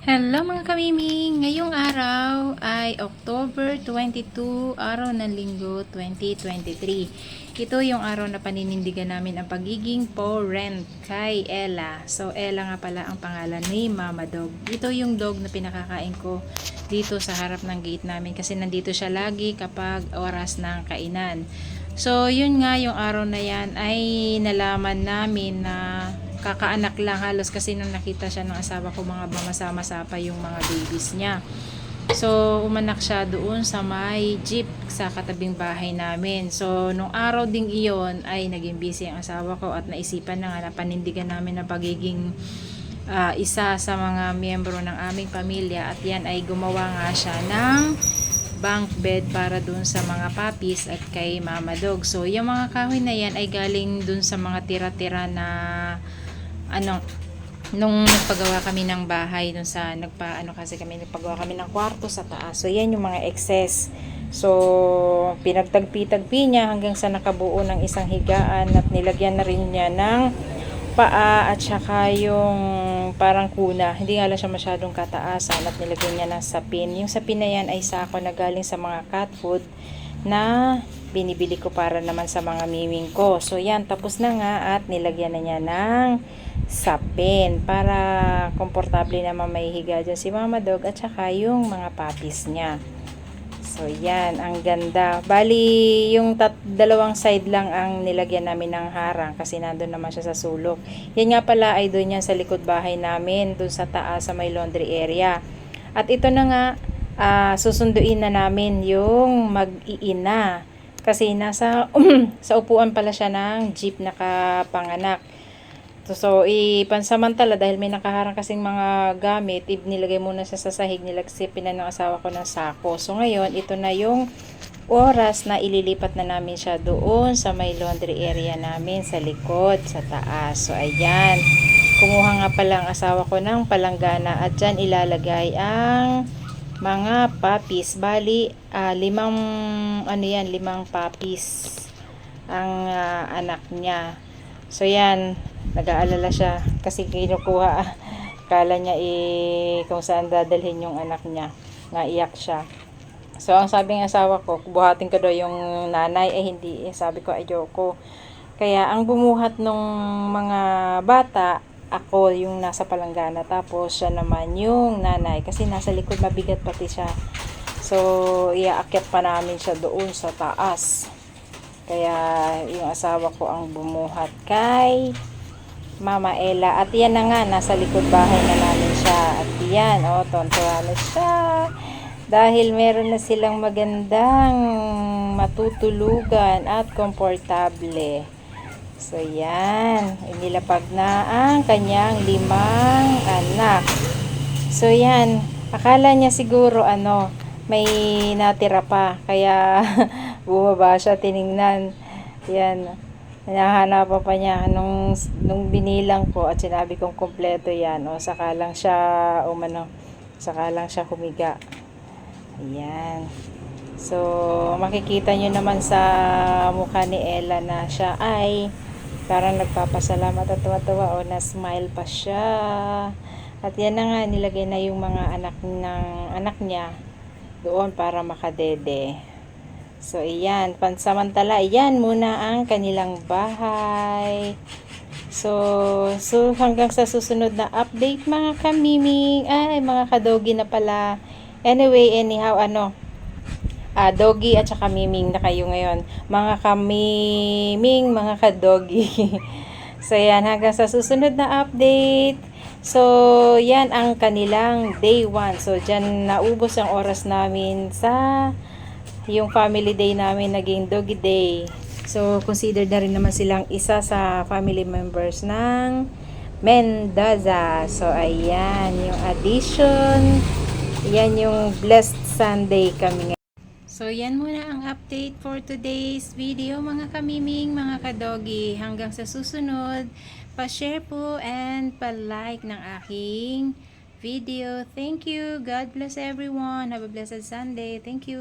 Hello mga kamiming! Ngayong araw ay October 22, araw ng linggo 2023. Ito yung araw na paninindigan namin ang pagiging parent kay Ella. So Ella nga pala ang pangalan ni Mama Dog. Ito yung dog na pinakakain ko dito sa harap ng gate namin kasi nandito siya lagi kapag oras ng kainan. So yun nga, yung araw na yan ay nalaman namin na kakaanak lang halos kasi nung nakita siya ng asawa ko, mga mamasa-masa pa yung mga babies niya. So umanak siya doon sa may jeep sa katabing bahay namin. So nung araw ding iyon ay naging busy ang asawa ko at naisipan na nga na panindigan namin na pagiging isa sa mga miyembro ng aming pamilya, at yan ay gumawa nga siya ng bunk bed para dun sa mga puppies at kay Mama Dog. So yung mga kahoy na yan ay galing dun sa mga tira-tira na nung nagpagawa kami ng bahay dun sa nagpagawa kami ng kwarto sa taas. So yan yung mga excess. So pinagtagpi-tagpi niya hanggang sa nakabuo ng isang higaan, at nilagyan na rin niya ng paa at saka yung parang kuna. Hindi nga lang siya masyadong kataasan, at nilagyan niya ng sapin. Yung sapin na yan ay sako na galing sa mga cat food na binibili ko para naman sa mga miming ko. So yan, tapos na nga, at nilagyan na niya ng sapin para komportable naman may higa dyan si Mama Dog at saka yung mga puppies niya. So yan, ang ganda. Bali yung dalawang side lang ang nilagyan namin ng harang kasi nandun naman siya sa sulok. Yan nga pala ay doon yan sa likod bahay namin, doon sa taas sa may laundry area. At ito na nga, susunduin na namin yung mag-iina kasi nasa sa upuan pala siya ng jeep nakapanganak. So ipansamantala dahil may nakaharang kasing mga gamit, nilagay muna siya sa sahig, nilagsipin na ng asawa ko ng sako. So ngayon, ito na yung oras na ililipat na namin siya doon sa may laundry area namin sa likod, sa taas. So ayan, kumuha nga pala ang asawa ko ng palanggana at dyan ilalagay ang mga puppies. Bali, limang puppies ang anak niya. So yan, nag-aalala siya kasi kinukuha, kala niya kung saan dadalhin yung anak niya, naiyak siya. So ang sabi ng asawa ko, buhatin ko daw yung nanay, hindi, sabi ko ayoko. Kaya ang bumuhat nung mga bata, ako yung nasa palanggana, tapos siya naman yung nanay kasi nasa likod, mabigat pati siya. So iaakyat pa namin siya doon sa taas. Kaya yung asawa ko ang bumuhat kay Mama Ella. At yan na nga, nasa likod bahay na namin siya. At yan, tontuwa na siya. Dahil meron na silang magandang matutulugan at komportable. So yan, inilapag na ang kanyang 5 anak. So yan, akala niya siguro may natira pa. Kaya bumaba siya, tiningnan. Yan, hinahanapan pa niya nung binilang ko at sinabi kong kompleto yan. Saka lang siya humiga. Ayan. So makikita nyo naman sa mukha ni Ella na siya ay parang nagpapasalamat at tuwa-tuwa, na smile pa siya. At yan na nga, nilagay na yung mga anak niya doon para makadede. So iyan, pansamantala, iyan muna ang kanilang bahay. So hanggang sa susunod na update mga kamiming, mga kadogi na pala. Anyway, anyhow, doggy at saka miming na kayo ngayon. Mga kamiming, mga kadogi. So yan, hanggang sa susunod na update. So yan ang kanilang day 1. So dyan naubos ang oras namin sa yung family day namin, naging doggy day. So consider na rin naman silang isa sa family members ng Mendoza. So ayan yung addition. Yan yung blessed Sunday kami ngayon. So yan muna ang update for today's video mga kamiming, mga kadogi. Hanggang sa susunod, pa-share po and pa-like ng aking video. Thank you. God bless everyone. Have a blessed Sunday. Thank you.